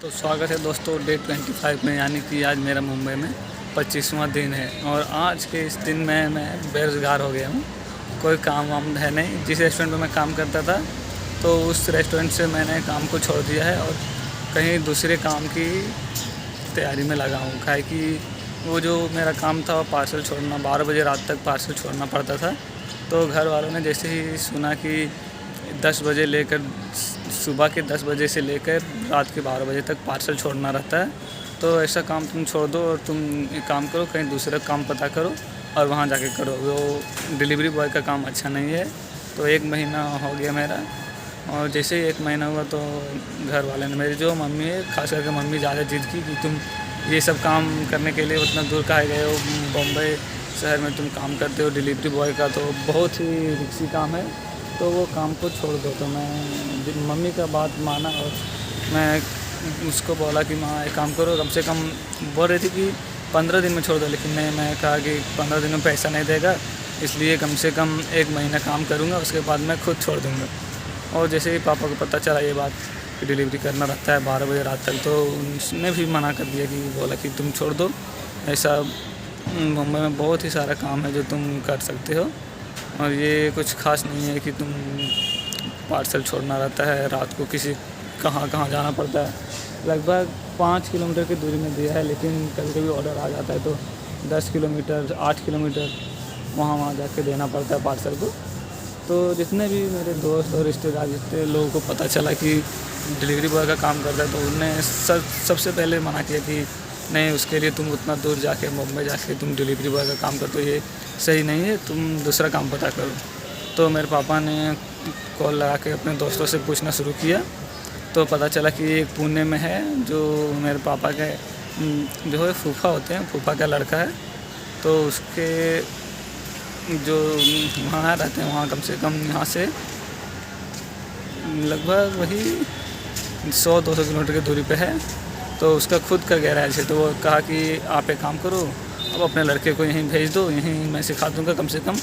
तो स्वागत है दोस्तों डे 25 में, यानी कि आज मेरा मुंबई में 25वां दिन है। और आज के इस दिन में मैं बेरोज़गार हो गया हूँ। कोई काम वाम है नहीं। जिस रेस्टोरेंट में मैं काम करता था तो उस रेस्टोरेंट से मैंने काम को छोड़ दिया है और कहीं दूसरे काम की तैयारी में लगा हूँ। काहे कि वो जो मेरा काम था वो पार्सल छोड़ना, 12 बजे रात तक पार्सल छोड़ना पड़ता था। तो घर वालों ने जैसे ही सुना कि 10 बजे लेकर सुबह के 10 बजे से लेकर रात के 12 बजे तक पार्सल छोड़ना रहता है, तो ऐसा काम तुम छोड़ दो और तुम एक काम करो, कहीं दूसरा काम पता करो और वहाँ जाके करो। वो डिलीवरी बॉय का काम अच्छा नहीं है। तो 1 महीना हो गया मेरा, और जैसे ही 1 महीना हुआ तो घर वाले ने, मेरी जो मम्मी है, खास करके मम्मी ज़्यादा जिद की कि तुम ये सब काम करने के लिए उतना दूर काहे गए हो, बम्बई शहर में तुम काम करते हो डिलीवरी बॉय का, तो बहुत ही रिस्की काम है, तो वो काम को छोड़ दो। तो मैं मम्मी का बात माना और मैं उसको बोला कि माँ एक काम करो, कम से कम बोल रही थी कि 15 दिन में छोड़ दो, लेकिन नहीं, मैं कहा कि 15 दिन में पैसा नहीं देगा, इसलिए कम से कम 1 महीना काम करूँगा, उसके बाद मैं खुद छोड़ दूँगा। और जैसे ही पापा को पता चला ये बात कि डिलीवरी करना रहता है 12 बजे रात तक, तो उसने भी मना कर दिया कि बोला कि तुम छोड़ दो, ऐसा मुंबई में बहुत ही सारा काम है जो तुम कर सकते हो, और ये कुछ ख़ास नहीं है कि तुम पार्सल छोड़ना रहता है रात को, किसी कहाँ जाना पड़ता है। लगभग 5 किलोमीटर की दूरी में दिया है, लेकिन कभी कभी ऑर्डर आ जाता है तो 10 किलोमीटर 8 किलोमीटर वहाँ जाके देना पड़ता है पार्सल को। तो जितने भी मेरे दोस्त और रिश्तेदार, जितने लोगों को पता चला कि डिलीवरी बॉय का काम करता है, तो उन्होंने सबसे पहले मना किया कि नहीं, उसके लिए तुम उतना दूर जाके मुंबई जाके तुम डिलीवरी बॉय का काम करते हो, ये सही नहीं है, तुम दूसरा काम पता करो। तो मेरे पापा ने कॉल लगा के अपने दोस्तों से पूछना शुरू किया, तो पता चला कि एक पुणे में है, जो मेरे पापा के जो है फूफा होते हैं, फूफा का लड़का है, तो उसके जो वहाँ रहते हैं, वहाँ कम से कम यहाँ से लगभग वही 100-200 किलोमीटर की दूरी पे है। तो उसका खुद का गैराज है, तो वो कहा कि आप एक काम करो, अब अपने लड़के को यहीं भेज दो, यहीं मैं सिखा दूँगा, कम से कम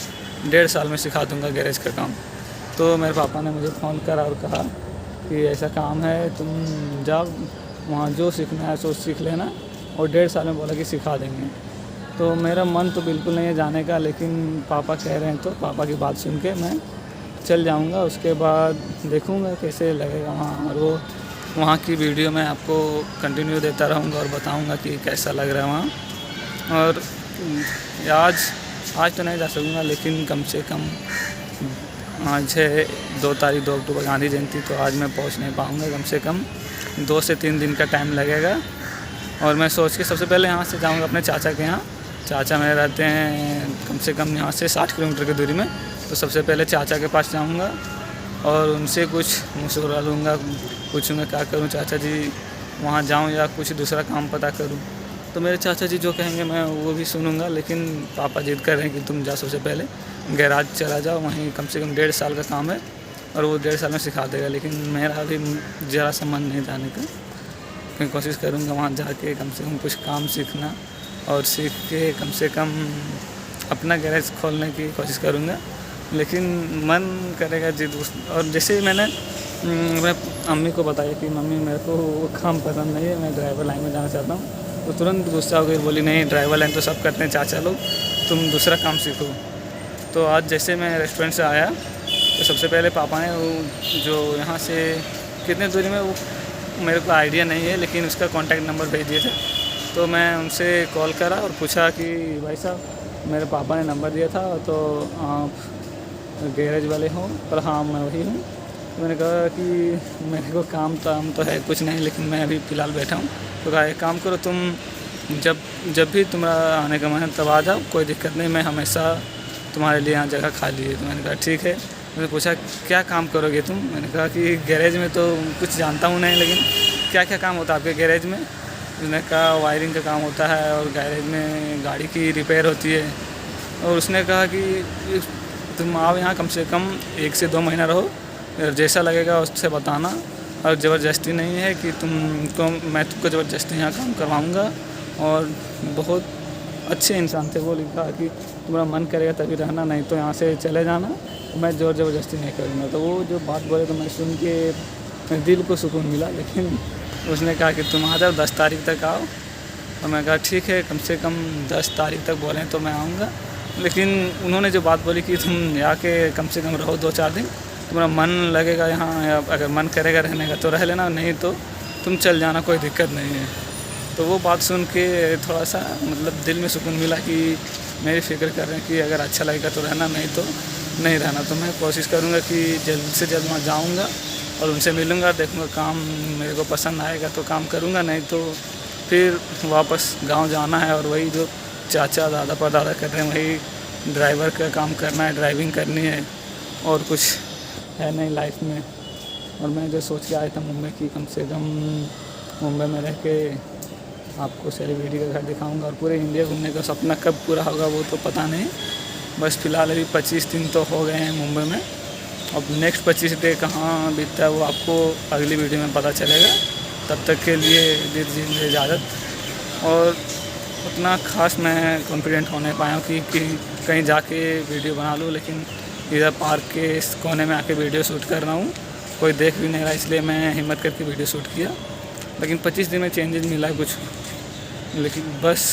1.5 साल में सिखा दूँगा गैरेज का काम। तो मेरे पापा ने मुझे फ़ोन करा और कहा कि ऐसा काम है, तुम जाओ वहाँ, जो सीखना है सो सीख लेना, और 1.5 साल में बोला कि सिखा देंगे। तो मेरा मन तो बिल्कुल नहीं है जाने का, लेकिन पापा कह रहे हैं तो पापा की बात सुन के मैं चल जाऊँगा। उसके बाद देखूँगा कैसे लगेगा वहाँ, और वो वहाँ की वीडियो मैं आपको कंटिन्यू देता रहूँगा और बताऊँगा कि कैसा लग रहा है वहाँ। और आज तो नहीं जा सकूँगा, लेकिन कम से कम आज है 2 तारीख 2 अक्टूबर गांधी जयंती, तो आज मैं पहुँच नहीं पाऊँगा, कम से कम 2 से 3 दिन का टाइम लगेगा। और मैं सोच के सबसे पहले यहाँ से जाऊँगा अपने चाचा के यहाँ। चाचा मेरे रहते हैं कम से कम यहाँ से 60 किलोमीटर की दूरी में, तो सबसे पहले चाचा के पास जाऊँगा और उनसे कुछ मशवरा लूँगा, पूछूँगा क्या करूँ चाचा जी, वहाँ जाऊँ या कुछ दूसरा काम पता करूँ। तो मेरे चाचा जी जो कहेंगे मैं वो भी सुनूँगा, लेकिन पापा जिद कर रहे हैं कि तुम जाओ, सबसे पहले गैराज चला जाओ, वहीं कम से कम 1.5 साल का काम है और वो 1.5 साल में सिखा देगा। लेकिन मेरा अभी ज़रा सा मन नहीं जाने का, मैं कोशिश करूँगा वहाँ जाके कम से कम कुछ काम सीखना, और सीख के कम से कम अपना गैरेज खोलने की कोशिश करूँगा। लेकिन मन करेगा जिद। और जैसे ही मैंने मैं अम्मी को बताया कि मम्मी मेरे को वो काम पसंद नहीं है, मैं ड्राइवर लाइन में जाना चाहता हूँ, तो तुरंत गुस्सा हो गई, बोली नहीं, ड्राइवर लाइन तो सब करते हैं चाचा लोग, तुम दूसरा काम सीखो। तो आज जैसे मैं रेस्टोरेंट से आया तो सबसे पहले पापा ने वो जो यहाँ से कितने दूरी में, वो मेरे को आइडिया नहीं है, लेकिन उसका कॉन्टैक्ट नंबर भेज दिए थे। तो मैं उनसे कॉल करा और पूछा कि भाई साहब, मेरे पापा ने नंबर दिया था, तो आप गैरेज वाले हो? पर हाँ, मैं वही हूँ। तो मैंने कहा कि मेरे को काम तो है कुछ नहीं, लेकिन मैं अभी फ़िलहाल बैठा हूँ। तो कहा एक काम करो, तुम जब भी तुम्हारा आने का मन है तब आ जाओ, कोई दिक्कत नहीं, मैं हमेशा तुम्हारे लिए यहाँ जगह खाली है। तो मैंने कहा ठीक है। मैंने पूछा क्या काम करोगे तुम? मैंने कहा कि गैरेज में तो कुछ जानता हूँ नहीं, लेकिन क्या क्या काम होता है आपके गैरेज में? उसने कहा वायरिंग का काम होता है, और गैरेज में गाड़ी की रिपेयर होती है। और उसने कहा कि तुम आओ यहाँ, कम से कम 1 से 2 महीना रहो, जैसा लगेगा उससे बताना, और ज़बरदस्ती नहीं है कि मैं तुमको ज़बरदस्ती यहाँ काम करवाऊँगा। और बहुत अच्छे इंसान थे वो, लिखा कि तुम्हारा मन करेगा तभी रहना, नहीं तो यहाँ से चले जाना, मैं ज़ोर ज़बरदस्ती नहीं करूँगा। तो वो जो बात बोले तो मैं सुन के दिल को सुकून मिला। लेकिन उसने कहा कि तुम आ जाओ 10 तारीख तक आओ। और मैं कहा ठीक है, कम से कम 10 तारीख तक बोलें तो मैं आऊँगा। लेकिन उन्होंने जो बात बोली कि तुम आके कम से कम रहो 2-4 दिन, तुम्हारा मन लगेगा यहाँ, या अगर मन करेगा रहने का तो रह लेना, नहीं तो तुम चल जाना, कोई दिक्कत नहीं है। तो वो बात सुन के थोड़ा सा मतलब दिल में सुकून मिला कि मेरी फ़िक्र कर रहे हैं कि अगर अच्छा लगेगा तो रहना, नहीं तो नहीं रहना। तो मैं कोशिश करूँगा कि जल्द से जल्द वहाँ जाऊँगा और उनसे मिलूँगा, देखूँगा काम मेरे को पसंद आएगा तो काम करूँगा, नहीं तो फिर वापस गाँव जाना है। और वही जो चाचा दादा परदादा कर रहे हैं वही ड्राइवर का काम करना है, ड्राइविंग करनी है, और कुछ है नहीं लाइफ में। और मैं जो सोच के आया था मुंबई की, कम से कम मुंबई में रह के आपको सेलिब्रिटी का घर दिखाऊंगा, और पूरे इंडिया घूमने का सपना कब पूरा होगा वो तो पता नहीं। बस फ़िलहाल अभी 25 दिन तो हो गए हैं मुंबई में। अब नेक्स्ट 25 डे कहाँ बीतता है वो आपको अगली वीडियो में पता चलेगा। तब तक के लिए दीजिए मुझे इजाज़त। और उतना ख़ास मैं कॉन्फिडेंट होने पाया हूँ कि कहीं जाके वीडियो बना लूँ, लेकिन इधर पार्क के इस कोने में आके वीडियो शूट कर रहा हूँ, कोई देख भी नहीं रहा, इसलिए मैं हिम्मत करके वीडियो शूट किया। लेकिन 25 दिन में चेंजेस मिला है कुछ, लेकिन बस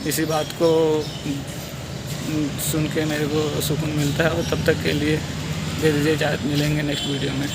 इसी बात को सुन के मेरे को सुकून मिलता है। और तब तक के लिए दे दीजिए इजाज़त, मिलेंगे नेक्स्ट वीडियो में।